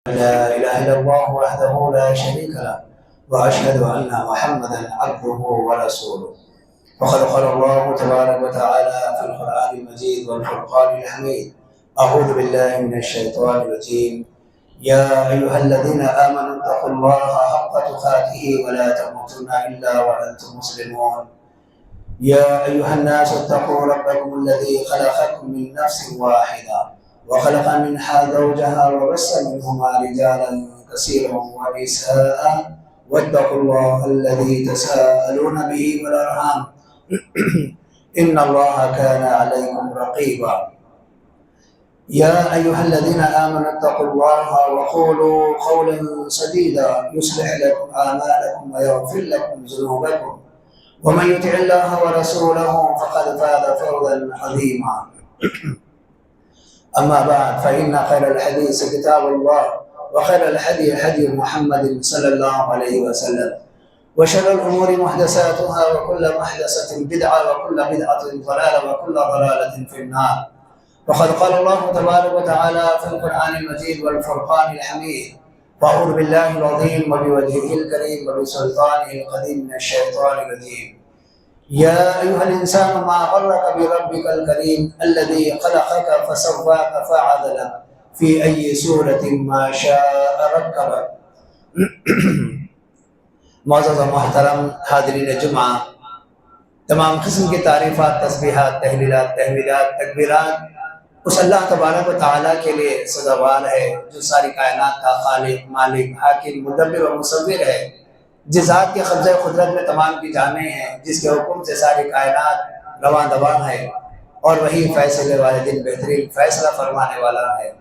لا إله إلا الله وحده لا شريك له وأشهد أن محمدا عبده ورسوله. وقد قال الله تبارك وتعالى في القرآن المجيد والفرقان الحميد: أعوذ بالله من الشيطان الرجيم. يا أيها الذين آمنوا اتقوا الله حق تقاته ولا تموتن إلا وأنتم مسلمون. يا أيها الناس اتقوا ربكم الذي خلقكم من نفس واحدة وخلق منها زوجها وبث منهما رجالا كثيرا ونساء واتقوا الله الذي تساءلون به والأرحام إن الله كان عليكم رقيبا. يا أيها الذين آمنوا اتقوا الله وقولوا قولا سديدا يصلح لكم أعمالكم ويغفر لكم ذنوبكم ومن يطع الله ورسوله فقد فاز فوزا عظيما. أما بعد فإن خير الحديث كتاب الله وخير الهدي هدي محمد صلى الله عليه وسلم وشر الأمور محدثاتها وكل محدثة بدعة وكل بدعة ضلالة وكل ضلالة في النار. وقد قال الله تبارك وتعالى في القرآن المجيد والفرقان الحميد: وأعوذ بالله العظيم وبوجهه الكريم وبسلطانه القديم من الشيطان الرجيم. يا أيها الإنسان ما غرك بربك الكريم الذي خلقك فسواك فعدلك في أي صورة ما شاء ركبك. معزز و محترم حاضرین جمعہ، تمام قسم کی تعریفات، تسبیحات، تحلیلات، تحمیدات، تکبیرات اس اللہ تبارک و تعالیٰ کے لیے سزاوار ہے جو ساری کائنات کا خالق، مالک، حاکم، مدبر و مصور ہے، جس ذات کے قبضہ قدرت میں تمام کی جانیں ہیں، جس کے حکم سے ساری کائنات رواں دواں ہے، اور وہی فیصلے والے دن بہترین فیصلہ فرمانے والا ہے۔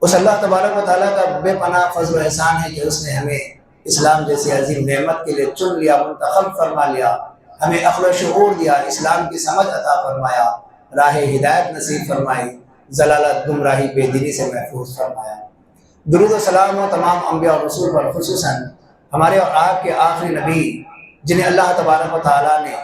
اس اللہ تبارک و تعالیٰ کا بے پناہ فضل و احسان ہے کہ اس نے ہمیں اسلام جیسی عظیم نعمت کے لیے چن لیا، منتخب فرما لیا، ہمیں عقل و شعور دیا، اسلام کی سمجھ عطا فرمایا، راہ ہدایت نصیب فرمائی، ضلالت، گمراہی، بے دینی سے محفوظ فرمایا۔ درود و سلام و تمام انبیاء اور رسول پر، خصوصاً ہمارے اور آپ کے آخری نبی جنہیں اللہ تبارک و تعالیٰ نے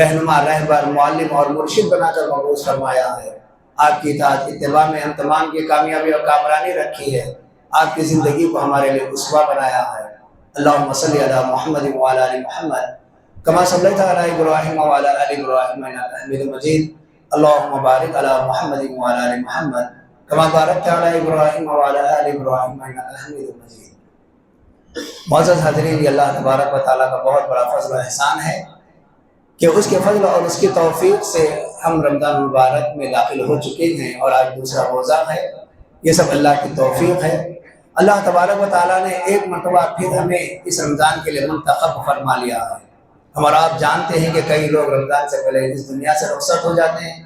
رہنما، رہبر، معلم اور مرشد بنا کر مبعوث فرمایا ہے۔ آپ کی اطاعت، اتباع میں ہم تمام کی کامیابی اور کامرانی رکھی ہے۔ آپ کی زندگی کو ہمارے لیے اسوہ بنایا ہے۔ اللہم صلی علی محمد وعلی آل محمد کما صلیت علی ابراہیم وعلی آل ابراہیم انک حمید مجید۔ اللہم بارک علی محمد وعلی آل محمد کما بارکت علی ابراہیم وعلی آل ابراہیم انک حمید مجید۔ معزز حاضرین، یہ اللہ تبارک و تعالیٰ کا بہت بڑا فضل و احسان ہے کہ اس کے فضل اور اس کی توفیق سے ہم رمضان مبارک میں داخل ہو چکے ہیں اور آج دوسرا روزہ ہے۔ یہ سب اللہ کی توفیق ہے۔ اللہ تبارک و تعالیٰ نے ایک مرتبہ پھر ہمیں اس رمضان کے لیے منتخب فرما لیا ہے۔ ہم اور آپ جانتے ہیں کہ کئی لوگ رمضان سے پہلے اس دنیا سے رخصت ہو جاتے ہیں،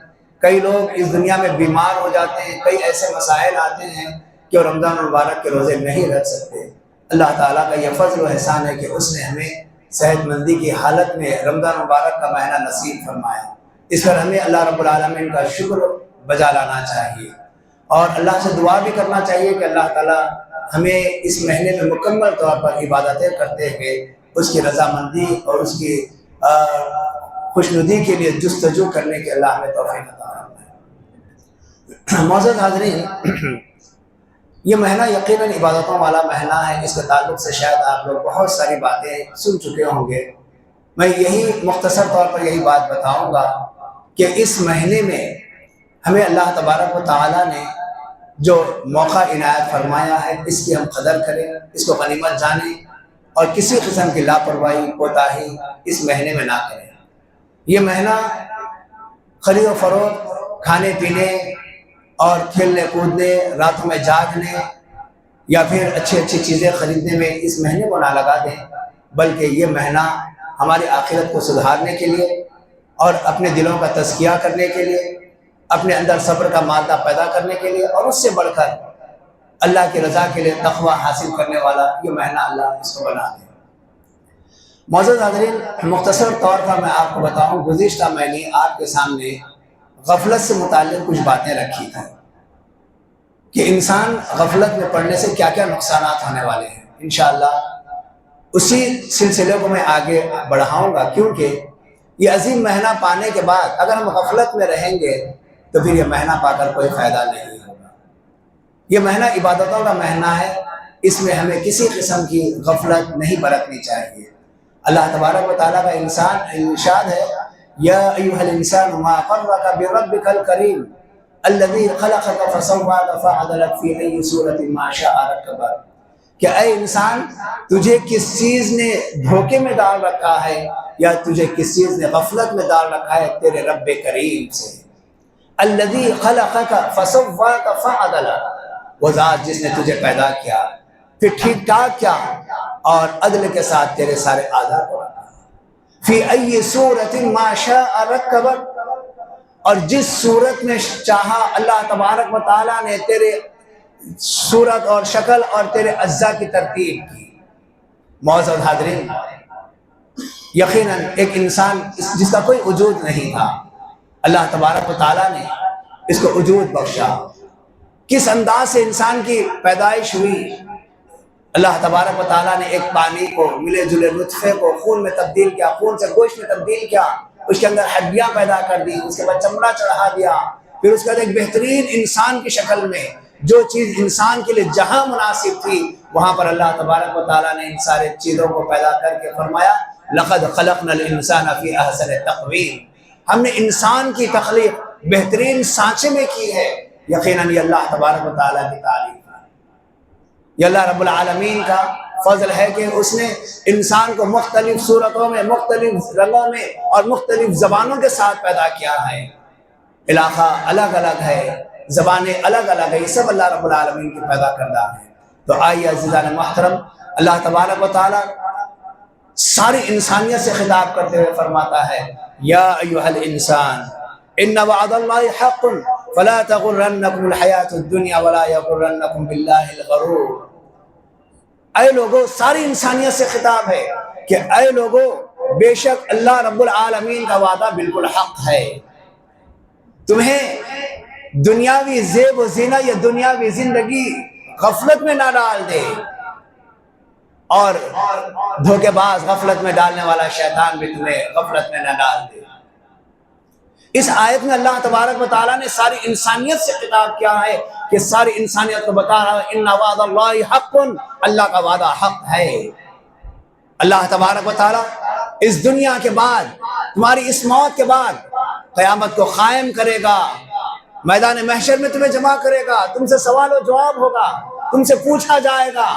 کئی لوگ اس دنیا میں بیمار ہو جاتے ہیں، کئی ایسے مسائل آتے ہیں کہ وہ رمضان مبارک کے روزے نہیں رکھ سکتے۔ اللہ تعالیٰ کا یہ فضل و احسان ہے کہ اس نے ہمیں صحت مندی کی حالت میں رمضان مبارک کا مہینہ نصیب فرمایا۔ اس پر ہمیں اللہ رب العالمین کا شکر بجا لانا چاہیے اور اللہ سے دعا بھی کرنا چاہیے کہ اللہ تعالیٰ ہمیں اس مہینے میں مکمل طور پر عبادتیں کرتے ہوئے اس کی رضامندی اور اس کی خوشنودی کے لیے جستجو کرنے کے اللہ ہمیں توفیق عطا فرمائے۔ معزز حاضرین، یہ مہینہ یقیناً عبادتوں والا مہینہ ہے۔ اس کے تعلق سے شاید آپ لوگ بہت ساری باتیں سن چکے ہوں گے۔ میں یہی مختصر طور پر یہی بات بتاؤں گا کہ اس مہینے میں ہمیں اللہ تبارک و تعالیٰ نے جو موقع عنایت فرمایا ہے، اس کی ہم قدر کریں، اس کو غنیمت جانیں اور کسی قسم کی لاپرواہی، کوتاہی اس مہینے میں نہ کریں۔ یہ مہینہ خرید و فروخت، کھانے پینے اور کھیلنے کودنے، راتوں میں جاگنے یا پھر اچھی اچھی چیزیں خریدنے میں اس مہینے کو نہ لگا دیں، بلکہ یہ مہینہ ہماری آخرت کو سدھارنے کے لیے اور اپنے دلوں کا تزکیہ کرنے کے لیے، اپنے اندر صبر کا مادہ پیدا کرنے کے لیے، اور اس سے بڑھ کر اللہ کی رضا کے لیے تقوی حاصل کرنے والا یہ مہینہ اللہ اس کو بنا دے۔ معزز حاضرین، مختصر طور پر میں آپ کو بتاؤں، گزشتہ مہینے آپ کے سامنے غفلت سے متعلق کچھ باتیں رکھی تھیں کہ انسان غفلت میں پڑنے سے کیا کیا نقصانات ہونے والے ہیں۔ انشاءاللہ اسی سلسلے کو میں آگے بڑھاؤں گا، کیونکہ یہ عظیم مہینہ پانے کے بعد اگر ہم غفلت میں رہیں گے تو پھر یہ مہینہ پا کر کوئی فائدہ نہیں ہوگا۔ یہ مہینہ عبادتوں کا مہینہ ہے، اس میں ہمیں کسی قسم کی غفلت نہیں برتنی چاہیے۔ اللہ تبارک و تعالیٰ کا ارشاد ہے، یا ایھا الانسان ما غرک بربک الکریم الذی خلقک فسواک فعدلک فی ای صورۃ ما شاء رکبک، کہ اے انسان تجھے کس چیز نے دھوکے میں ڈال رکھا ہے یا تجھے کس چیز نے غفلت میں ڈال رکھا ہے تیرے رب کریم سے۔ الذی خلقک فسواک فعدلک، وہ ذات جس نے تجھے پیدا کیا پھر ٹھیک ٹھاک کیا اور عدل کے ساتھ تیرے سارے اعضاء کو رکھا، فی ای صورت ما شاء رکبک، اور جس صورت میں چاہا اللہ تبارک و تعالیٰ نے تیرے صورت اور شکل اور تیرے اجزاء کی ترتیب کی۔ معزز حاضرین، یقیناً ایک انسان جس کا کوئی وجود نہیں تھا، اللہ تبارک و تعالیٰ نے اس کو وجود بخشا۔ کس انداز سے انسان کی پیدائش ہوئی؟ اللہ تبارک و تعالیٰ نے ایک پانی کو، ملے جلے نطفے کو خون میں تبدیل کیا، خون سے گوشت میں تبدیل کیا، اس کے اندر ہڈیاں پیدا کر دی، اس کے بعد چمڑا چڑھا دیا، پھر اس کے بعد ایک بہترین انسان کی شکل میں جو چیز انسان کے لیے جہاں مناسب تھی وہاں پر اللہ تبارک و تعالیٰ نے ان سارے چیزوں کو پیدا کر کے فرمایا لقد خلقنا الانسان فی احسن تقویم، ہم نے انسان کی تخلیق بہترین سانچے میں کی ہے۔ یقیناً یہ اللہ تبارک و تعالیٰ کی تعریف ہے، یہ اللہ رب العالمین کا فضل ہے کہ اس نے انسان کو مختلف صورتوں میں، مختلف رنگوں میں اور مختلف زبانوں کے ساتھ پیدا کیا ہے۔ علاقہ الگ الگ ہے، زبانیں الگ الگ ہے، یہ سب اللہ رب العالمین کی پیدا کردہ ہے۔ تو آئیے عزیزان محترم، اللہ تبارک و تعالیٰ ساری انسانیت سے خطاب کرتے ہوئے فرماتا ہے، یا ایھا الانسان ان وعد اللہ حق فلا تغرنکم الحیاۃ الدنیا ولا یغرنکم باللہ الغرور۔ اے لوگو، ساری انسانیت سے خطاب ہے کہ اے لوگو، بے شک اللہ رب العالمین کا وعدہ بالکل حق ہے، تمہیں دنیاوی زیب و زینت یا دنیاوی زندگی غفلت میں نہ ڈال دے، اور دھوکے باز غفلت میں ڈالنے والا شیطان بھی تمہیں غفلت میں نہ ڈال دے۔ اس آیت میں اللہ تبارک و تعالیٰ نے ساری انسانیت سے خطاب کیا ہے کہ ساری انسانیت کو بتا رہا ہے ان وعد اللہ حق، اللہ کا وعدہ حق ہے۔ اللہ تبارک و تعالیٰ اس دنیا کے بعد، تمہاری اس موت کے بعد قیامت کو قائم کرے گا، میدان محشر میں تمہیں جمع کرے گا، تم سے سوال و جواب ہوگا، تم سے پوچھا جائے گا۔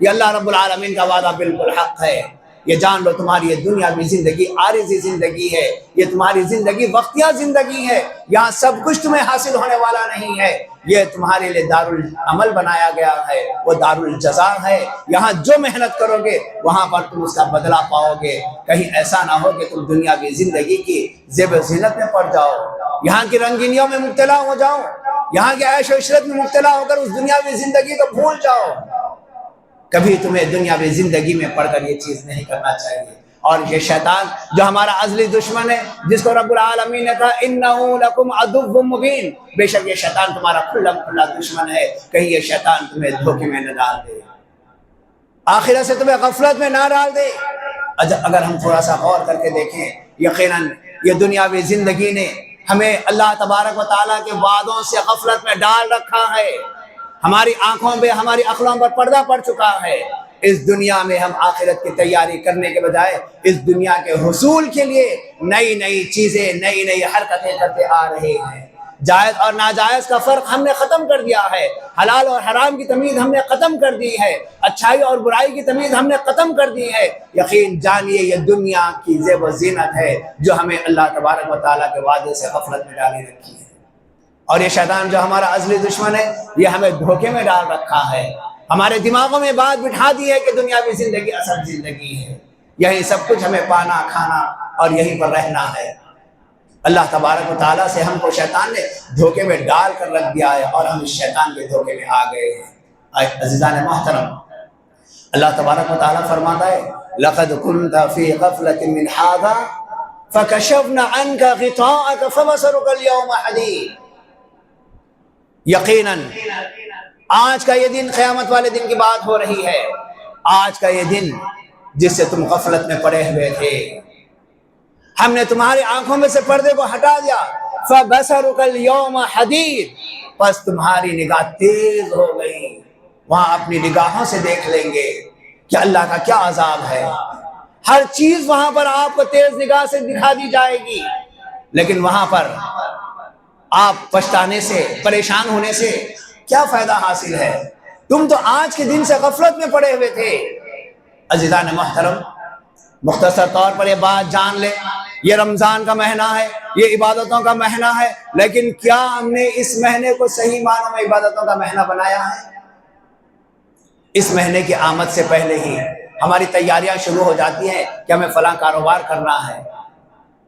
یہ اللہ رب العالمین کا وعدہ بالکل حق ہے۔ یہ جان لو تمہاری یہ دنیاوی زندگی عارضی زندگی ہے، یہ تمہاری زندگی وقتیہ زندگی ہے، یہاں سب کچھ تمہیں حاصل ہونے والا نہیں ہے، یہ تمہارے لیے دارالعمل بنایا گیا ہے، وہ دارالجزا ہے، یہاں جو محنت کرو گے وہاں پر تم اس کا بدلہ پاؤ گے۔ کہیں ایسا نہ ہو کہ تم دنیاوی زندگی کی زیب و زینت میں پڑ جاؤ، یہاں کی رنگینیوں میں مبتلا ہو جاؤ، یہاں کے عیش و عشرت میں مبتلا ہو کر اس دنیاوی زندگی کو بھول جاؤ۔ کبھی تمہیں دنیاوی زندگی میں پڑھ کر یہ چیز نہیں کرنا چاہیے۔ اور یہ شیطان جو ہمارا ازلی دشمن ہے، جس کو رب العالمین نے کہا انہ لکم عدو مبین، بے شک یہ شیطان تمہارا کھلا کھلا دشمن ہے، کہیں یہ شیطان تمہیں دھوکے میں نہ ڈال دے، آخرت سے تمہیں غفلت میں نہ ڈال دے۔ اگر ہم تھوڑا سا غور کر کے دیکھیں، یقیناً یہ دنیاوی زندگی نے ہمیں اللہ تبارک و تعالیٰ کے وعدوں سے غفلت میں ڈال رکھا ہے، ہماری آنکھوں پہ، ہماری عقلوں پر پردہ پڑ چکا ہے۔ اس دنیا میں ہم آخرت کی تیاری کرنے کے بجائے اس دنیا کے حصول کے لیے نئی نئی چیزیں، نئی نئی حرکتیں کرتے آ رہے ہیں۔ جائز اور ناجائز کا فرق ہم نے ختم کر دیا ہے، حلال اور حرام کی تمیز ہم نے ختم کر دی ہے، اچھائی اور برائی کی تمیز ہم نے ختم کر دی ہے۔ یقین جانیے یہ دنیا کی زیب و زینت ہے جو ہمیں اللہ تبارک و تعالیٰ کے وعدے سے غفلت میں ڈالی رکھی ہے، اور یہ شیطان جو ہمارا ازلی دشمن ہے یہ ہمیں دھوکے میں ڈال رکھا ہے، ہمارے دماغوں میں بات بٹھا دی ہے کہ دنیاوی زندگی اصل زندگی ہے، یہی سب کچھ ہمیں پانا کھانا اور یہیں پر رہنا ہے۔ اللہ تبارک و تعالیٰ سے ہم کو شیطان نے دھوکے میں ڈال کر رکھ دیا ہے اور ہم اس شیطان کے دھوکے میں آ گئے ہیں۔ عزیزان محترم، اللہ تبارک و تعالیٰ فرماتا ہے لقد كنت في غفلة من هذا فكشفنا عنك غطاءك فبصرك اليوم حديد۔ یقیناً آج کا یہ دن، قیامت والے دن کی بات ہو رہی ہے، آج کا یہ دن جس سے تم غفلت میں پڑے ہوئے تھے، ہم نے تمہاری آنکھوں میں سے پردے کو ہٹا دیا، فَبَصَرُكَ الْيَوْمَ حَدِيدٌ، پس تمہاری نگاہ تیز ہو گئی، وہاں اپنی نگاہوں سے دیکھ لیں گے کہ اللہ کا کیا عذاب ہے۔ ہر چیز وہاں پر آپ کو تیز نگاہ سے دکھا دی جائے گی، لیکن وہاں پر آپ پچھتانے سے، پریشان ہونے سے کیا فائدہ حاصل ہے؟ تم تو آج کے دن سے غفلت میں پڑے ہوئے تھے۔ عزیزان محترم، مختصر طور پر یہ بات جان لیں، یہ رمضان کا مہینہ ہے، یہ عبادتوں کا مہینہ ہے، لیکن کیا ہم نے اس مہینے کو صحیح معنوں میں عبادتوں کا مہینہ بنایا ہے؟ اس مہینے کی آمد سے پہلے ہی ہماری تیاریاں شروع ہو جاتی ہیں کہ ہمیں فلاں کاروبار کرنا ہے۔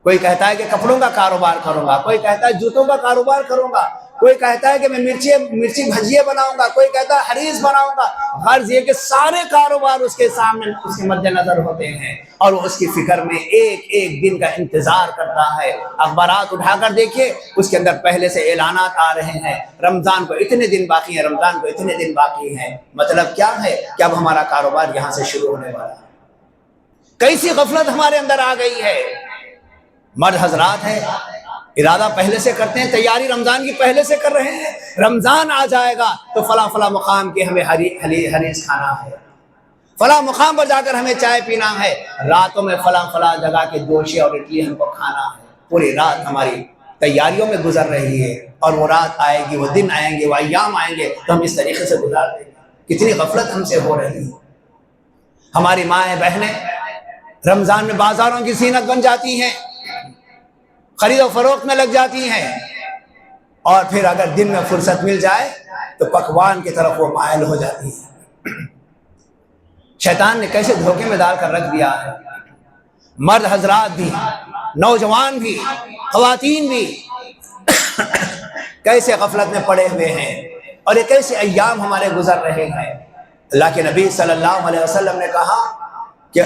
کوئی کہتا ہے کہ کپڑوں کا کاروبار کروں گا، کوئی کہتا ہے جوتوں کا کاروبار کروں گا، کوئی کہتا ہے کہ میں مرچی بھجیے بناؤں گا، کوئی کہتا ہے حریص بناؤں گا۔ غرض یہ کہ سارے کاروبار اس کے سامنے، اس کے مد نظر ہوتے ہیں، اور وہ اس کی فکر میں ایک ایک دن کا انتظار کرتا ہے۔ اخبارات اٹھا کر دیکھیے، اس کے اندر پہلے سے اعلانات آ رہے ہیں، رمضان کو اتنے دن باقی ہیں، رمضان کو اتنے دن باقی ہیں۔ مطلب کیا ہے کہ اب ہمارا کاروبار یہاں سے شروع ہونے والا ہے۔ کیسی غفلت ہمارے اندر آ گئی ہے۔ مرد حضرات ہیں، ارادہ پہلے سے کرتے ہیں، تیاری رمضان کی پہلے سے کر رہے ہیں، رمضان آ جائے گا تو فلاں فلاں مقام کے ہمیں حریص کھانا ہے، فلاں مقام پر جا کر ہمیں چائے پینا ہے، راتوں میں فلاں فلاں جگہ کے دوشے اور اڈلی ہم کو کھانا ہے۔ پوری رات ہماری تیاریوں میں گزر رہی ہے، اور وہ رات آئے گی، وہ دن آئیں گے، وہ ایام آئیں گے تو ہم اس طریقے سے گزار دیں گے۔ کتنی غفلت ہم سے ہو رہی ہے۔ ہماری مائیں بہنیں رمضان میں بازاروں کی زینت بن جاتی ہیں، خرید و فروخت میں لگ جاتی ہیں، اور پھر اگر دن میں فرصت مل جائے تو پکوان کی طرف وہ مائل ہو جاتی ہیں۔ شیطان نے کیسے دھوکے میں ڈال کر رکھ دیا ہے۔ مرد حضرات بھی، نوجوان بھی، خواتین بھی کیسے غفلت میں پڑے ہوئے ہیں، اور یہ کیسے ایام ہمارے گزر رہے ہیں۔ اللہ کے نبی صلی اللہ علیہ وسلم نے کہا کہ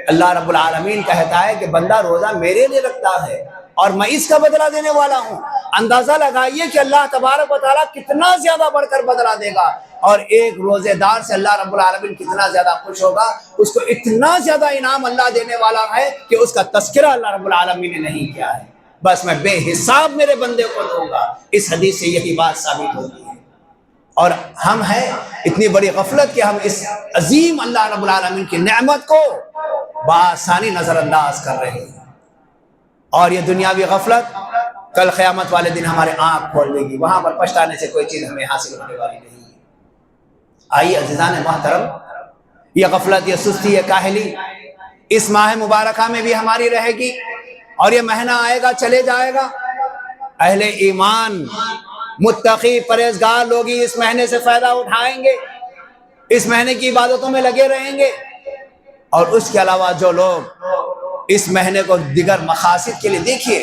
اللہ رب العالمین کہتا ہے کہ بندہ روزہ میرے لیے رکھتا ہے اور میں اس کا بدلہ دینے والا ہوں۔ اندازہ لگائیے کہ اللہ تبارک و تعالیٰ کتنا زیادہ بڑھ کر بدلہ دے گا، اور ایک روزے دار سے اللہ رب العالمین کتنا زیادہ خوش ہوگا۔ اس کو اتنا زیادہ انعام اللہ دینے والا ہے کہ اس کا تذکرہ اللہ رب العالمین نے نہیں کیا ہے۔ بس میں بے حساب میرے بندے کو دوں گا۔ اس حدیث سے یہی بات ثابت ہوتی ہے۔ اور ہم ہیں اتنی بڑی غفلت کہ ہم اس عظیم اللہ رب العالمین کی نعمت کو بآسانی نظر انداز کر رہے ہیں، اور یہ دنیاوی غفلت کل قیامت والے دن ہمارے آنکھ کھول دے گی۔ وہاں پر پچھتانے سے کوئی چیز ہمیں حاصل ہونے والی نہیں ہے۔ آئیے عزیزان محترم، یہ غفلت، یہ سستی، یہ کاہلی اس ماہ مبارکہ میں بھی ہماری رہے گی، اور یہ مہینہ آئے گا، چلے جائے گا۔ اہل ایمان، متقی، پرہیزگار لوگ ہی اس مہینے سے فائدہ اٹھائیں گے، اس مہینے کی عبادتوں میں لگے رہیں گے۔ اور اس کے علاوہ جو لوگ اس مہینے کو دیگر مقاصد کے لیے، دیکھیے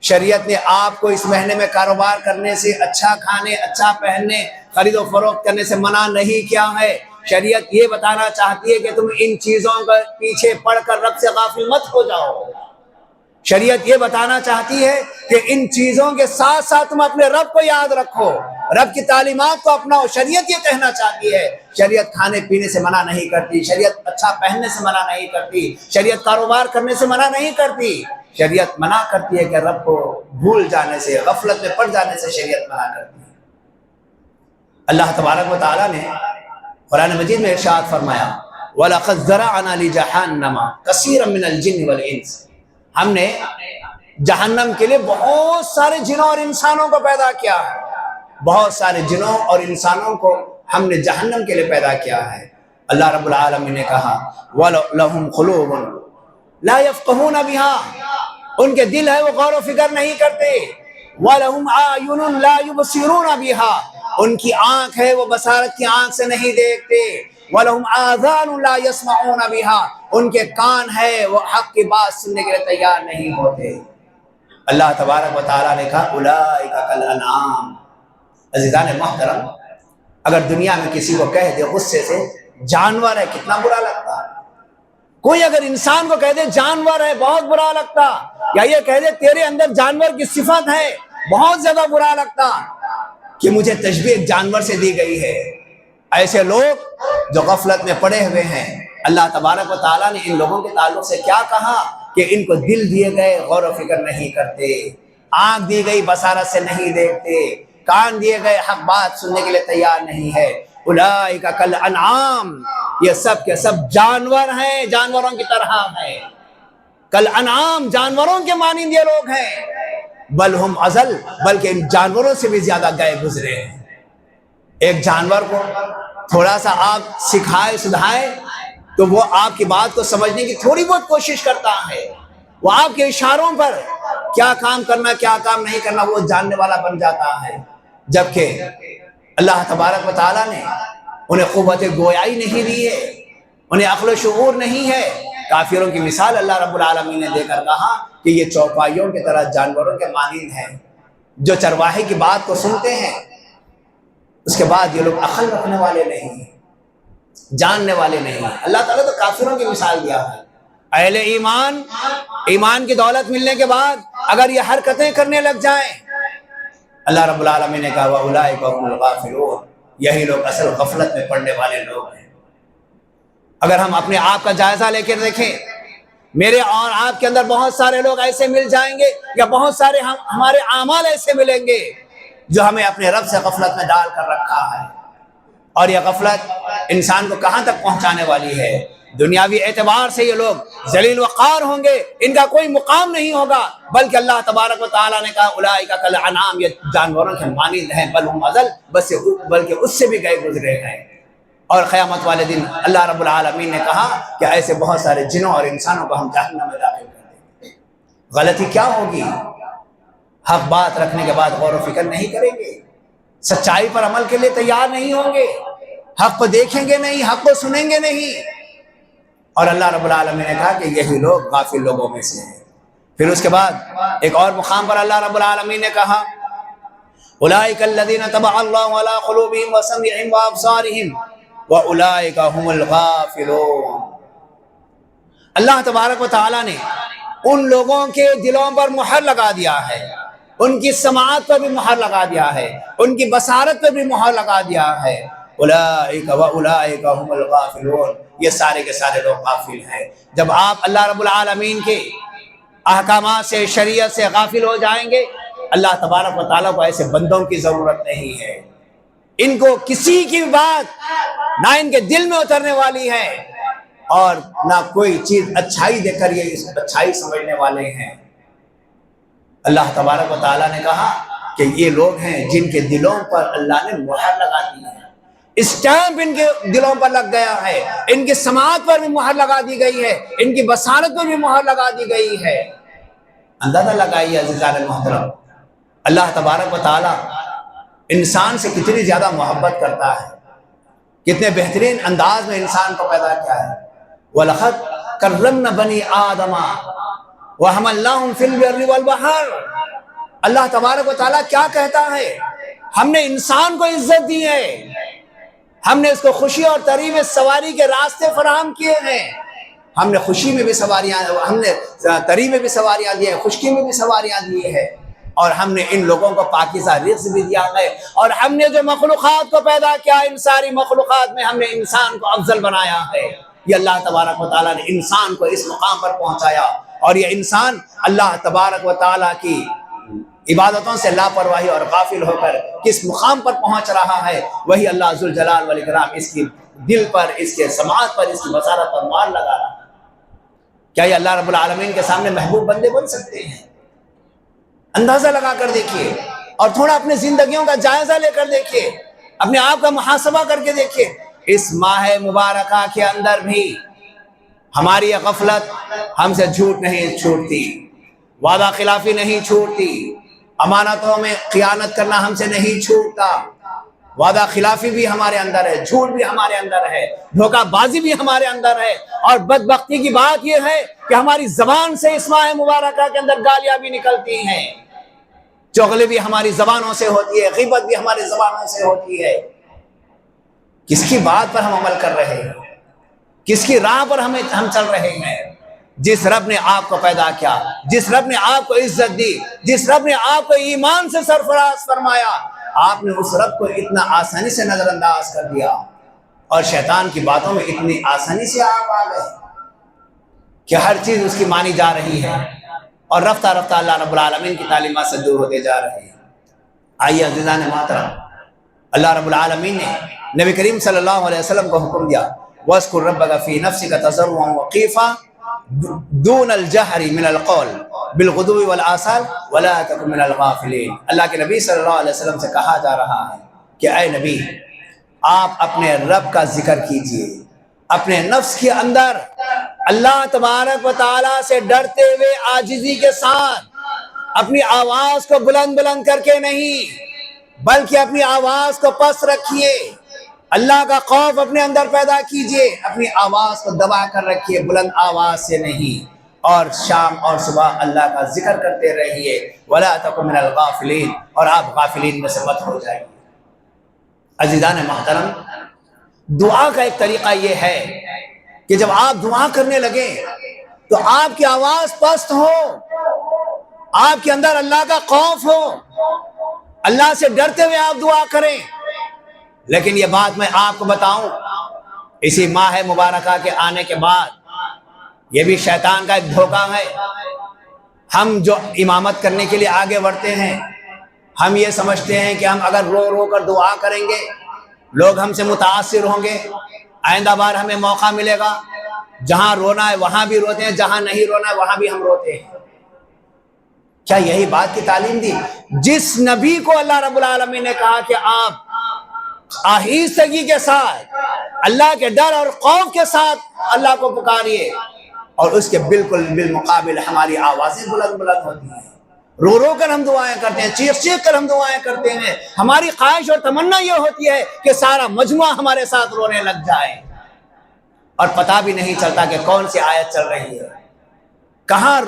شریعت نے آپ کو اس مہینے میں کاروبار کرنے سے، اچھا کھانے، اچھا پہننے، خرید و فروخت کرنے سے منع نہیں کیا ہے۔ شریعت یہ بتانا چاہتی ہے کہ تم ان چیزوں کے پیچھے پڑ کر رب سے غافل مت ہو جاؤ۔ شریعت یہ بتانا چاہتی ہے کہ ان چیزوں کے ساتھ ساتھ تم اپنے رب کو یاد رکھو، رب کی تعلیمات کو اپناؤ۔ شریعت یہ کہنا چاہتی ہے، شریعت کھانے پینے سے منع نہیں کرتی، شریعت اچھا پہننے سے منع نہیں کرتی، شریعت کاروبار کرنے سے منع نہیں کرتی۔ شریعت منع کرتی ہے کہ رب کو بھول جانے سے، غفلت میں پڑ جانے سے شریعت منع کرتی ہے۔ اللہ تبارک و تعالیٰ نے قرآن مجید میں ارشاد فرمایا، وَلَقَدْ ذَرَعْنَا لِجَهَنَّمَ كَثِيرًا مِنَ الْجِنِّ وَالْإِنسِ، ہم نے جہنم کے لیے بہت سارے جنوں اور انسانوں کو پیدا کیا ہے، بہت سارے جنوں اور انسانوں کو ہم نے جہنم کے لیے پیدا کیا ہے۔ اللہ رب العالمین نے کہا وَلَهُمْ قُلُوبٌ لَا يَفْقَهُونَ بِهَا، ان کے دل ہے وہ غور و فکر نہیں کرتے۔ وَلَهُمْ أَعْيُنٌ لَا يُبْصِرُونَ بِهَا، ان کی آنکھ ہے وہ بصارت کی آنکھ سے نہیں دیکھتے۔ وَلَهُمْ آذَانٌ لَا يَسْمَعُونَ بِهَا، ان کے کان ہے وہ حق کی بات سننے کے لیے تیار نہیں ہوتے۔ اللہ تبارک و تعالیٰ نے کہا اولئک کالانعام۔ عزیزان محترم، اگر دنیا میں کسی کو کہہ دے غصے سے جانور ہے، کتنا برا لگتا۔ کوئی اگر انسان کو کہہ دے جانور ہے، بہت برا لگتا، یا یہ کہہ دے تیرے اندر جانور کی صفت ہے، بہت زیادہ برا لگتا کہ مجھے تشبیہ ایک جانور سے دی گئی ہے۔ ایسے لوگ جو غفلت میں پڑے ہوئے ہیں، اللہ تبارک و تعالیٰ نے ان لوگوں کے تعلق سے کیا کہا کہ ان کو دل دیے گئے غور و فکر نہیں کرتے، آنکھ دی گئی بصارت سے نہیں دیکھتے، کان دیے گئے حق بات سننے کے لیے تیار نہیں ہے۔ اولئک کالانعام، یہ سب کے سب جانور ہیں، جانوروں کی طرح ہیں۔ کالانعام، جانوروں کے مانند یہ لوگ ہیں۔ بل ہم اضل، بلکہ ان جانوروں سے بھی زیادہ گئے گزرے ہیں۔ ایک جانور کو تھوڑا سا آپ سکھائے سدھائے تو وہ آپ کی بات کو سمجھنے کی تھوڑی بہت کوشش کرتا ہے، وہ آپ کے اشاروں پر کیا کام کرنا کیا کام نہیں کرنا وہ جاننے والا بن جاتا ہے۔ جبکہ اللہ تبارک و تعالیٰ نے انہیں قوت گویائی نہیں دی ہے، انہیں عقل و شعور نہیں ہے۔ کافروں کی مثال اللہ رب العالمین نے دے کر کہا کہ یہ چوپائیوں کی طرح جانوروں کے مانند ہیں، جو چرواہے کی بات کو سنتے ہیں، اس کے بعد یہ لوگ عقل رکھنے والے نہیں ہیں، جاننے والے نہیں ہیں۔ اللہ تعالیٰ تو کافروں کی مثال دیا ہے۔ اہل ایمان، ایمان کی دولت ملنے کے بعد اگر یہ حرکتیں کرنے لگ جائیں، اللہ رب العالمین نے کہا وَأُولَٰئِكَ هُمُ الْغَافِلُونَ، یہی لوگ اصل غفلت میں پڑنے والے لوگ ہیں۔ اگر ہم اپنے آپ کا جائزہ لے کے دیکھیں، میرے اور آپ کے اندر بہت سارے لوگ ایسے مل جائیں گے یا بہت سارے ہمارے اعمال ایسے ملیں گے جو ہمیں اپنے رب سے غفلت میں ڈال کر رکھا ہے۔ اور یہ غفلت انسان کو کہاں تک پہنچانے والی ہے؟ دنیاوی اعتبار سے یہ لوگ ذلیل وقار ہوں گے، ان کا کوئی مقام نہیں ہوگا، بلکہ اللہ تبارک و تعالیٰ نے کہا اولئک کالانعام، یہ جانوروں کے مانند ہیں، بل ہم اضل، بلکہ اس سے بھی گئے گزرے ہیں۔ اور قیامت والے دن اللہ رب العالمین نے کہا کہ ایسے بہت سارے جنوں اور انسانوں کو ہم جہنم میں داخل کر دیں گے۔ غلطی کیا ہوگی؟ حق بات رکھنے کے بعد غور و فکر نہیں کریں گے، سچائی پر عمل کے لیے تیار نہیں ہوں گے، حق کو دیکھیں گے نہیں، حق کو سنیں گے نہیں۔ اور اللہ رب العالمین نے کہا کہ یہی لوگ غافل لوگوں میں سے ہیں۔ پھر اس کے بعد ایک اور مقام پر اللہ رب العالمین نے کہا اولئک الذین طبع اللہ علی قلوبہم وسمعہم وابصارہم وَأُولَئِكَ هُمُ الْغَافِلُونَ، اللہ تبارک و تعالیٰ نے ان لوگوں کے دلوں پر مہر لگا دیا ہے، ان کی سماعت پر بھی مہر لگا دیا ہے، ان کی بصارت پر بھی مہر لگا دیا ہے۔ اولئک وَأُولَئِكَ هُمُ الْغَافِلُونَ، یہ سارے کے سارے لوگ غافل ہیں۔ جب آپ اللہ رب العالمین کے احکامات سے، شریعت سے غافل ہو جائیں گے، اللہ تبارک و تعالیٰ کو ایسے بندوں کی ضرورت نہیں ہے۔ ان کو کسی کی بات نہ ان کے دل میں اترنے والی ہے اور نہ کوئی چیز اچھائی دے کر یہ اس اچھائی سمجھنے والے ہیں۔ اللہ تبارک و تعالیٰ نے کہا کہ یہ لوگ ہیں جن کے دلوں پر اللہ نے مہر لگا دی ہے، اسٹیمپ ان کے دلوں پر لگ گیا ہے، ان کی سماعت پر بھی مہر لگا دی گئی ہے، ان کی بصارت پر بھی مہر لگا دی گئی ہے۔ اندازہ لگائیے عزیزان محترم، اللہ تبارک و تعالیٰ انسان سے کتنی زیادہ محبت کرتا ہے، کتنے بہترین انداز میں انسان کو پیدا کیا ہے۔ وَلَقَدْ كَرَّمْنَا بَنِي آدَمَ وَحَمَلْنَاهُمْ فِي الْبَرِّ وَالْبَحْرِ، اللہ تبارک و تعالیٰ کیا کہتا ہے؟ ہم نے انسان کو عزت دی ہے، ہم نے اس کو خوشی اور طریب سواری کے راستے فراہم کیے ہیں، ہم نے خوشی میں بھی سواریاں، ہم نے طریب میں بھی سواریاں دی ہیں، خشکی میں بھی سواریاں دی ہیں، اور ہم نے ان لوگوں کو پاکیزہ رزق بھی دیا ہے، اور ہم نے جو مخلوقات کو پیدا کیا، ان ساری مخلوقات میں ہم نے انسان کو افضل بنایا ہے۔ یہ اللہ تبارک و تعالیٰ نے انسان کو اس مقام پر پہنچایا، اور یہ انسان اللہ تبارک و تعالیٰ کی عبادتوں سے لاپرواہی اور غافل ہو کر کس مقام پر پہنچ رہا ہے، وہی اللہ ذوالجلال والاکرام اس کی دل پر، اس کے سماعت پر، اس کی بصارت پر مہر لگا رہا ہے۔ کیا یہ اللہ رب العالمین کے سامنے محبوب بندے بن سکتے ہیں؟ اندازہ لگا کر دیکھیے، اور تھوڑا اپنی زندگیوں کا جائزہ لے کر دیکھیے، اپنے آپ کا محاسبہ کر کے دیکھیے۔ اس ماہ مبارکہ کے اندر بھی ہماری یہ غفلت ہم سے جھوٹ نہیں چھوٹتی، وعدہ خلافی نہیں چھوٹتی، امانتوں میں خیانت کرنا ہم سے نہیں چھوٹتا، وعدہ خلافی بھی ہمارے اندر ہے، جھوٹ بھی ہمارے اندر ہے، دھوکہ بازی بھی ہمارے اندر ہے، اور بدبختی کی بات یہ ہے کہ ہماری زبان سے اس ماہ مبارکہ کے اندر گالیاں بھی نکلتی ہیں، چغلی بھی ہماری زبانوں سے ہوتی ہے، غیبت بھی ہماری زبانوں سے ہوتی ہے۔ کس کی بات پر ہم عمل کر رہے ہیں؟ کس کی راہ پر ہم چل رہے ہیں؟ جس رب نے آپ کو پیدا کیا، جس رب نے آپ کو عزت دی، جس رب نے آپ کو ایمان سے سرفراز فرمایا، آپ نے اس رب کو اتنا آسانی سے نظر انداز کر دیا، اور شیطان کی باتوں میں اتنی آسانی سے آپ آ گئے کہ ہر چیز اس کی مانی جا رہی ہے، اور رفتہ رفتہ اللہ رب العالمین کی تعلیمات سے دور ہوتے جا رہے ہیں۔ آئیے عزیزان محترم، اللہ رب العالمین نے نبی کریم صلی اللہ علیہ وسلم کو حکم دیا وَاذْكُرْ رَبَّكَ فِي نَفْسِكَ تَضَرُّعًا وَخِيفَةً دون الجہر من القول بالغدو والآصال ولا تکن من الغافلین۔ اللہ کے نبی صلی اللہ علیہ وسلم سے کہا جا رہا ہے کہ اے نبی، آپ اپنے رب کا ذکر کیجئے اپنے نفس کے اندر، اللہ تبارک و تعالیٰ سے ڈرتے ہوئے عاجزی کے ساتھ، اپنی آواز کو بلند بلند کر کے نہیں بلکہ اپنی آواز کو پس رکھیے، اللہ کا خوف اپنے اندر پیدا کیجئے، اپنی آواز کو دبا کر رکھیے، بلند آواز سے نہیں، اور شام اور صبح اللہ کا ذکر کرتے رہیے، وَلَا تَكُن مِّنَ الْغَافِلِينَ، اور آپ غافلین میں سے مت ہو جائیں۔ عزیزان محترم، دعا کا ایک طریقہ یہ ہے کہ جب آپ دعا کرنے لگیں تو آپ کی آواز پست ہو، آپ کے اندر اللہ کا خوف ہو، اللہ سے ڈرتے ہوئے آپ دعا کریں۔ لیکن یہ بات میں آپ کو بتاؤں، اسی ماہ مبارکہ کے آنے کے بعد یہ بھی شیطان کا ایک دھوکہ ہے۔ ہم جو امامت کرنے کے لیے آگے بڑھتے ہیں، ہم یہ سمجھتے ہیں کہ ہم اگر رو رو کر دعا کریں گے لوگ ہم سے متاثر ہوں گے، آئندہ بار ہمیں موقع ملے گا، جہاں رونا ہے وہاں بھی روتے ہیں، جہاں نہیں رونا ہے وہاں بھی ہم روتے ہیں۔ کیا یہی بات کی تعلیم دی؟ جس نبی کو اللہ رب العالمین نے کہا کہ آپ آہستگی کے ساتھ اللہ کے ڈر اور خوف کے ساتھ اللہ کو پکاریے، اور اس کے بالکل بالمقابل ہماری آوازیں بلند بلند ہوتی ہیں، رو رو کر ہم دعائیں کرتے ہیں، چیخ چیخ کر ہم دعائیں کرتے ہیں۔ ہماری خواہش اور تمنا یہ ہوتی ہے کہ سارا مجموعہ ہمارے ساتھ رونے لگ جائے، اور پتہ بھی نہیں چلتا کہ کون سی آیت چل رہی ہے۔ کہاں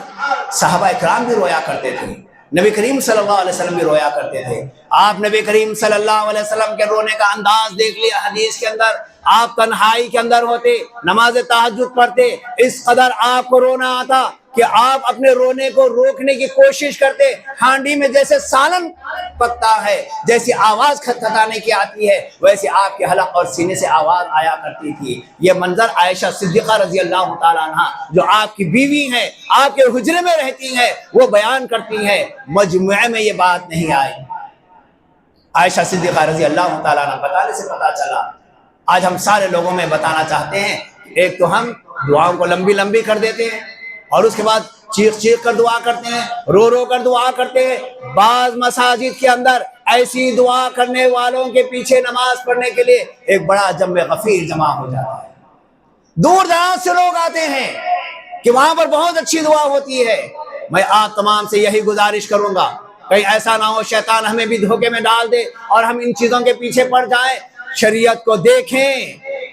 صحابہ اکرام بھی رویا کرتے تھے، نبی کریم صلی اللہ علیہ وسلم بھی رویا کرتے تھے۔ آپ نبی کریم صلی اللہ علیہ وسلم کے رونے کا انداز دیکھ لیا حدیث کے اندر، آپ تنہائی کے اندر ہوتے، نماز تہجد پڑھتے، اس قدر آپ کو رونا آتا کہ آپ اپنے رونے کو روکنے کی کوشش کرتے، ہانڈی میں جیسے سالن پکتا ہے، جیسی آواز کھٹکھٹانے کی آتی ہے ویسے آپ کے حلق اور سینے سے آواز آیا کرتی تھی۔ یہ منظر عائشہ صدیقہ رضی اللہ تعالیٰ عنہ جو آپ کی بیوی ہیں، آپ کے حجرے میں رہتی ہیں، وہ بیان کرتی ہیں، مجموعے میں یہ بات نہیں آئی۔ عائشہ صدیقہ رضی اللہ تعالیٰ عنہ بتانے سے پتہ چلا۔ آج ہم سارے لوگوں میں بتانا چاہتے ہیں، ایک تو ہم دعاؤں کو لمبی لمبی کر دیتے ہیں، اور اس کے بعد چیخ چیخ کر دعا کرتے ہیں، رو رو کر دعا کرتے ہیں۔ بعض مساجد کے اندر ایسی دعا کرنے والوں کے پیچھے نماز پڑھنے کے لیے ایک بڑا جم غفیر جمع ہو جاتا ہے، دور دراز سے لوگ آتے ہیں کہ وہاں پر بہت اچھی دعا ہوتی ہے۔ میں آپ تمام سے یہی گزارش کروں گا، کہیں ایسا نہ ہو شیطان ہمیں بھی دھوکے میں ڈال دے اور ہم ان چیزوں کے پیچھے پڑ جائیں۔ شریعت کو دیکھیں،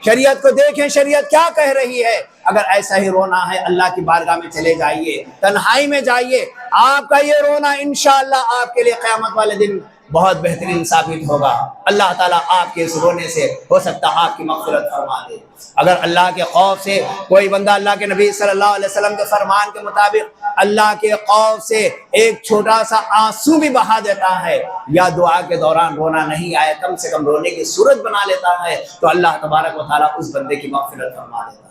شریعت کو دیکھیں، شریعت کیا کہہ رہی ہے۔ اگر ایسا ہی رونا ہے اللہ کی بارگاہ میں چلے جائیے، تنہائی میں جائیے، آپ کا یہ رونا انشاءاللہ آپ کے لیے قیامت والے دن بہت بہترین ثابت ہوگا۔ اللہ تعالیٰ آپ کے اس رونے سے ہو سکتا ہے آپ کی مغفرت فرما دے۔ اگر اللہ کے خوف سے کوئی بندہ اللہ کے نبی صلی اللہ علیہ وسلم کے فرمان کے مطابق اللہ کے خوف سے ایک چھوٹا سا آنسو بھی بہا دیتا ہے، یا دعا کے دوران رونا نہیں آئے کم سے کم رونے کی صورت بنا لیتا ہے، تو اللہ تبارک و تعالیٰ اس بندے کی مغفرت فرما دیتا ہے۔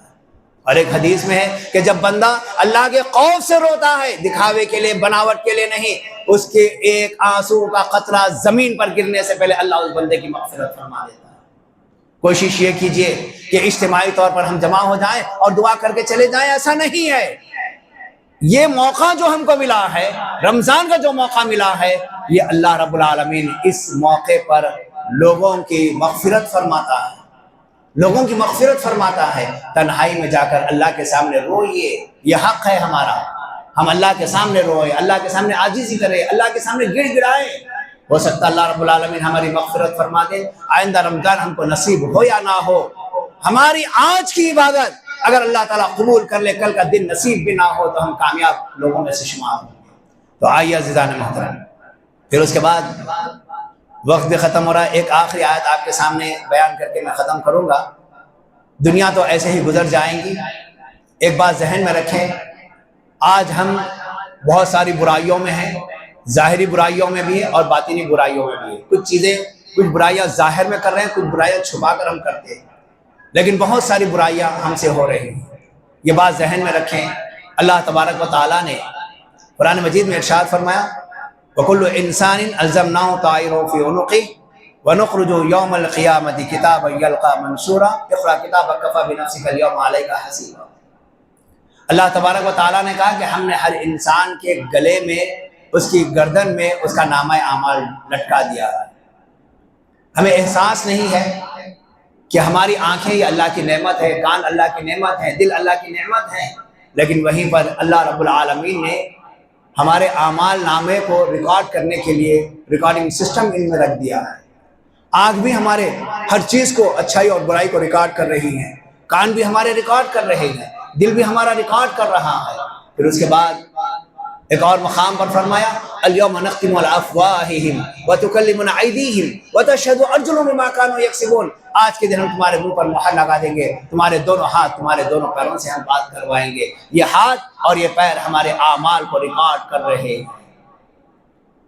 اور ایک حدیث میں ہے کہ جب بندہ اللہ کے خوف سے روتا ہے، دکھاوے کے لیے، بناوٹ کے لیے نہیں، اس کے ایک آنسو کا قطرہ زمین پر گرنے سے پہلے اللہ اس بندے کی مغفرت فرما دیتا ہے۔ کوشش یہ کیجئے کہ اجتماعی طور پر ہم جمع ہو جائیں اور دعا کر کے چلے جائیں، ایسا نہیں ہے۔ یہ موقع جو ہم کو ملا ہے، رمضان کا جو موقع ملا ہے، یہ اللہ رب العالمین اس موقع پر لوگوں کی مغفرت فرماتا ہے، لوگوں کی مغفرت فرماتا ہے۔ تنہائی میں جا کر اللہ کے سامنے روئیے، یہ حق ہے ہمارا، ہم اللہ کے سامنے روئے، اللہ کے سامنے عاجزی کریں، اللہ کے سامنے گڑ گڑائیں۔ ہو سکتا اللہ رب العالمین ہماری مغفرت فرما دے۔ آئندہ رمضان ہم کو نصیب ہو یا نہ ہو، ہماری آج کی عبادت اگر اللہ تعالیٰ قبول کر لے، کل کا دن نصیب بھی نہ ہو تو ہم کامیاب لوگوں میں سے شمار ہوں گے۔ تو آئیے عزیزان محترم، پھر اس کے بعد وقت بھی ختم ہو رہا ہے، ایک آخری آیت آپ کے سامنے بیان کر کے میں ختم کروں گا۔ دنیا تو ایسے ہی گزر جائیں گی، ایک بات ذہن میں رکھیں، آج ہم بہت ساری برائیوں میں ہیں، ظاہری برائیوں میں بھی ہے اور باطنی برائیوں میں بھی ہے۔ کچھ چیزیں، کچھ برائیاں ظاہر میں کر رہے ہیں، کچھ برائیاں چھپا کر ہم کرتے ہیں، لیکن بہت ساری برائیاں ہم سے ہو رہی ہیں۔ یہ بات ذہن میں رکھیں۔ اللہ تبارک و تعالیٰ نے قرآن مجید میں ارشاد فرمایا وَكُلُّ إِنسَانٍ أَلْزَمْنَاهُ طَائِرَهُ فِي عُنُقِهِ وَنُخْرِجُ يَوْمَ الْقِيَامَةِ كِتَابًا يَلْقَاهُ مَنشُورًا اقْرَأْ كِتَابَكَ كَفَىٰ بِنَفْسِكَ الْيَوْمَ عَلَيْكَ حَسِيبًا۔ اللہ تبارک و تعالیٰ نے کہا کہ ہم نے ہر انسان کے گلے میں، اس کی گردن میں اس کا نامہ اعمال لٹکا دیا ہے۔ ہمیں احساس نہیں ہے کہ ہماری آنکھیں یہ اللہ کی نعمت ہے، کان اللہ کی نعمت ہے، دل اللہ کی نعمت ہے، لیکن وہیں پر اللہ رب العالمین نے ہمارے اعمال نامے کو ریکارڈ کرنے کے لیے ریکارڈنگ سسٹم ان میں رکھ دیا ہے۔ آنکھ بھی ہمارے ہر چیز کو، اچھائی اور برائی کو ریکارڈ کر رہی ہیں، کان بھی ہمارے ریکارڈ کر رہے ہیں، دل بھی ہمارا ریکارڈ کر رہا ہے۔ پھر اس کے بعد ایک اور مقام پر فرمایا اليوم نختم على افواههم وتكلمنا ايديهم وتشهد ارجلهم بما كانوا يكسبون، آج کے دن ہم تمہارے منہ پر مہر لگا دیں گے، تمہارے دونوں ہاتھ تمہارے دونوں پیروں سے ہم بات کروائیں گے، یہ ہاتھ اور یہ پیر ہمارے اعمال کو ریکارڈ کر رہے ہیں۔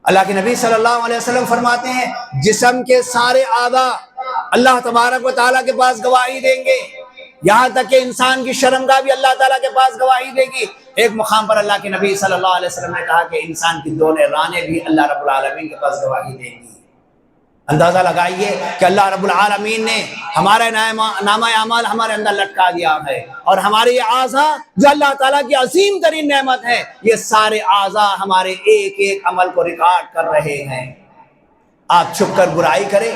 اللہ کے نبی صلی اللہ علیہ وسلم فرماتے ہیں جسم کے سارے اعضاء اللہ تبارک و تعالیٰ کے پاس گواہی دیں گے، یہاں تک کہ انسان کی شرمگاہ بھی اللہ تعالیٰ کے پاس گواہی دے گی۔ ایک مقام پر اللہ کے نبی صلی اللہ علیہ وسلم نے کہا کہ انسان کی دونوں رانیں بھی اللہ رب العالمین کے پاس گواہی دیں گی۔ اندازہ لگائیے کہ اللہ رب العالمین نے ہمارے نامہ اعمال ہمارے اندر لٹکا دیا ہے، اور ہمارے یہ اعضاء جو اللہ تعالیٰ کی عظیم ترین نعمت ہے، یہ سارے اعضاء ہمارے ایک ایک عمل کو ریکارڈ کر رہے ہیں۔ آپ چھپ کر برائی کریں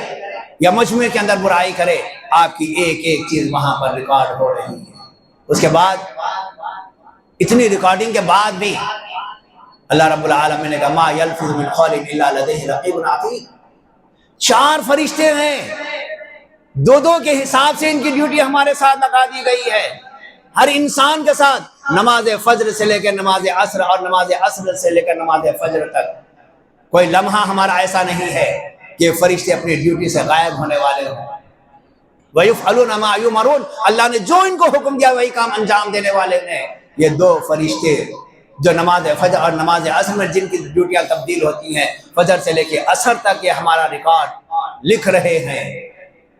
یا مجموعے کے اندر برائی کرے، آپ کی ایک ایک چیز وہاں پر ریکارڈ ہو رہی ہے۔ اس کے بعد اتنی ریکارڈنگ کے بعد بھی اللہ رب العالمین نے کہا ما یلفظ من قول الا لدیہ رقیب عتید، 4 فرشتے ہیں، 2 کے حساب سے ان کی ڈیوٹی ہمارے ساتھ لگا دی گئی ہے، ہر انسان کے ساتھ، نماز فجر سے لے کر نماز عصر اور نماز عصر سے لے کر نماز فجر تک کوئی لمحہ ہمارا ایسا نہیں ہے کہ فرشتے اپنی ڈیوٹی سے غائب ہونے والے ہوں۔ وَيُفْعَلُونَ مَا يُؤْمَرُونَ، اللہ نے جو ان کو حکم دیا وہی کام انجام دینے والے ہیں۔ یہ 2 فرشتے جو نماز فجر اور نماز عصر میں جن کی ڈیوٹیاں تبدیل ہوتی ہیں، فجر سے لے کے عصر تک یہ ہمارا ریکارڈ لکھ رہے ہیں،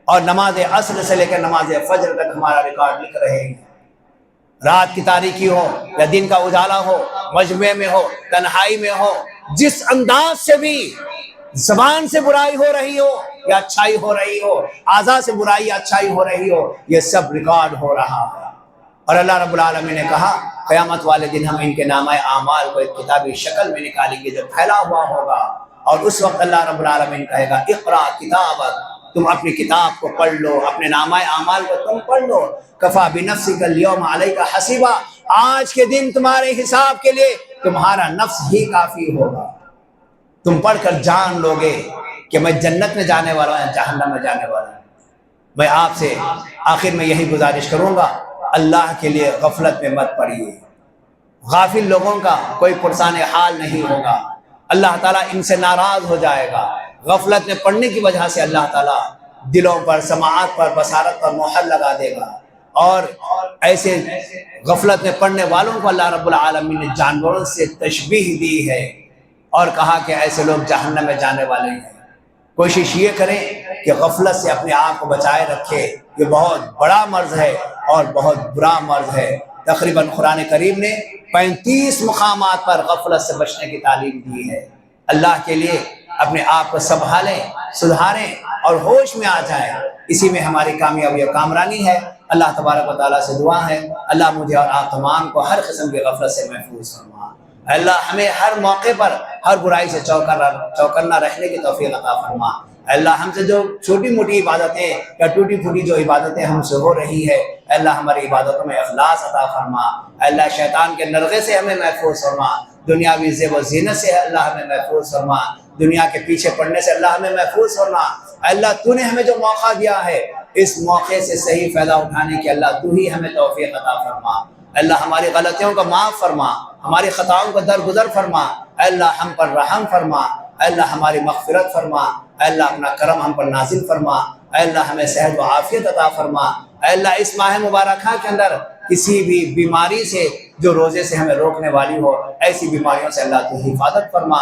اور نماز عصر سے لے کر نماز فجر تک ہمارا ریکارڈ لکھ رہے ہیں۔ رات کی تاریکی ہو یا دن کا اجالا ہو، مجمع میں ہو، تنہائی میں ہو، جس انداز سے بھی زبان سے برائی ہو رہی ہو یا اچھائی ہو رہی ہو، اعضاء سے برائی یا اچھائی ہو رہی ہو، یہ سب ریکارڈ ہو رہا ہے۔ اور اللہ رب العالمین نے کہا قیامت والے دن ہم ان کے نامہ اعمال کو ایک کتابی شکل میں نکالیں گے جو پھیلا ہوا ہوگا، اور اس وقت اللہ رب العالمین کہے گا اقرا کتابک، تم اپنی کتاب کو پڑھ لو، اپنے نامہ اعمال کو تم پڑھ لو، کفا بنفسک اليوم علیک حسیبا، آج کے دن تمہارے حساب کے لیے تمہارا نفس ہی کافی ہوگا۔ تم پڑھ کر جان لو گے کہ میں جنت میں جانے والا ہوں یا جہنم میں جانے والا ہوں۔ میں آپ سے آخر میں یہی گزارش کروں گا، اللہ کے لیے غفلت میں مت پڑیے۔ غافل لوگوں کا کوئی پرسان حال نہیں ہوگا، اللہ تعالیٰ ان سے ناراض ہو جائے گا۔ غفلت میں پڑنے کی وجہ سے اللہ تعالیٰ دلوں پر، سماعت پر، بصارت پر مہر لگا دے گا، اور ایسے غفلت میں پڑنے والوں کو اللہ رب العالمین نے جانوروں سے تشبیہ دی ہے اور کہا کہ ایسے لوگ جہنم میں جانے والے ہیں۔ کوشش یہ کریں کہ غفلت سے اپنے آپ کو بچائے رکھے، یہ بہت بڑا مرض ہے اور بہت برا مرض ہے۔ تقریباً قرآن کریم نے 35 مقامات پر غفلت سے بچنے کی تعلیم دی ہے۔ اللہ کے لیے اپنے آپ کو سنبھالیں، سدھاریں اور ہوش میں آ جائیں، اسی میں ہماری کامیابی اور کامرانی ہے۔ اللہ تبارک و تعالیٰ سے دعا ہے اللہ مجھے اور آپ تمام کو ہر قسم کی غفلت سے محفوظ فرما۔ اللہ ہمیں ہر موقع پر ہر برائی سے چوکنا رہنے کی توفیق عطا فرما۔ اللہ ہم سے جو چھوٹی موٹی عبادتیں یا ٹوٹی پھوٹی جو عبادتیں ہم سے ہو رہی ہے، اللہ ہماری عبادتوں میں اخلاص عطا فرما۔ اللہ شیطان کے نرغے سے ہمیں محفوظ فرما، دنیاوی زیب و زینت سے اللہ ہمیں محفوظ فرما، دنیا کے پیچھے پڑنے سے اللہ ہمیں محفوظ فرما۔ اللہ تو نے ہمیں جو موقع دیا ہے اس موقع سے صحیح فائدہ اٹھانے کی اللہ تو ہی ہمیں توفیق عطا فرما۔ اللہ ہماری غلطیوں کو معاف فرما، ہماری خطاؤں کو درگزر فرما۔ اللہ ہم پر رحم فرما، اللہ ہماری مغفرت فرما، اللہ اپنا کرم ہم پر نازل فرما، اللہ ہمیں صحت و عافیت عطا فرما۔ اللہ اس ماہ مبارکہ کے اندر کسی بھی بیماری سے جو روزے سے ہمیں روکنے والی ہو، ایسی بیماریوں سے اللہ تو حفاظت فرما۔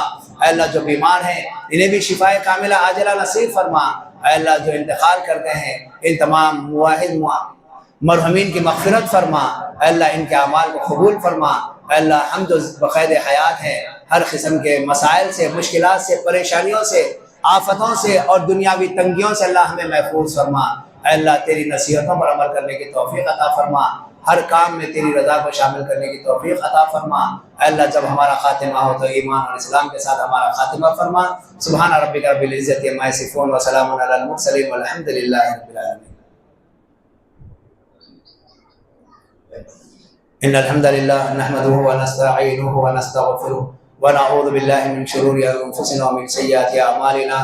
اللہ جو بیمار ہیں انہیں بھی شفائے کاملہ عاجلہ نصیب فرما۔ اللہ جو انتقال کرتے ہیں ان تمام مواحد مرحومین کی مغفرت فرما۔ اللہ ان کے اعمال کو قبول فرما۔ اللہ ہم جو بقید حیات ہیں ہر قسم کے مسائل سے، مشکلات سے، پریشانیوں سے، آفتوں سے اور دنیاوی تنگیوں سے اللہ ہمیں محفوظ فرما۔ اے اللہ تیری نصیحتوں پر عمل کرنے کی توفیق عطا فرما، ہر کام میں تیری رضا کو شامل کرنے کی توفیق عطا فرما۔ اے اللہ جب ہمارا خاتمہ ہو تو ایمان اور اسلام کے ساتھ ہمارا خاتمہ فرما۔ سبحان ربک رب العزت عما یصفون وسلام علی المرسلین والحمد للہ رب العالمین۔ ان الحمد للہ نحمده ونستعینه ونستغفره ونعوذ بالله من شرور انفسنا ومن سیئات اعمالنا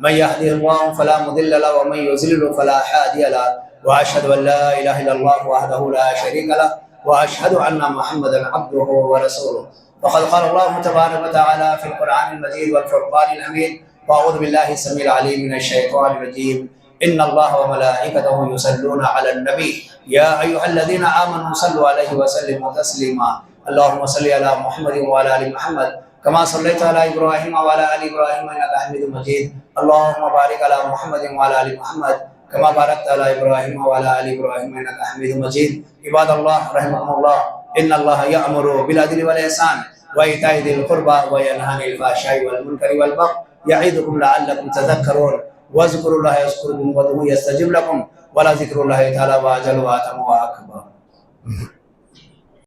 من يهده الله فلا مضل له ومن يضلل فلا هادي له واشهد ان لا اله الا الله وحده لا شريك له واشهد ان محمدا عبده ورسوله فقد قال الله تبارك وتعالى في القران المجيد والفرقان الحميد واعوذ بالله السميع العليم من الشيطان الرجيم ان الله وملائكته يصلون على النبي يا ايها الذين امنوا صلوا عليه وسلموا تسليما اللهم صل على محمد وعلى ال محمد كما صليت على ابراهيم وعلى ال ابراهيم انك حميد مجيد اللهم بارك على محمد وعلى ال محمد كما باركت على ابراهيم وعلى ال ابراهيم انك حميد مجيد عباد الله رحمكم الله ان الله يأمر بالعدل والاحسان وايتاء ذي القربى وينهى عن الفحشاء والمنكر والبغي يعظكم لعلكم تذكرون واذكروا الله يذكركم وادعوه يستجب لكم ولذكر الله تعالى واجل واتم واكبر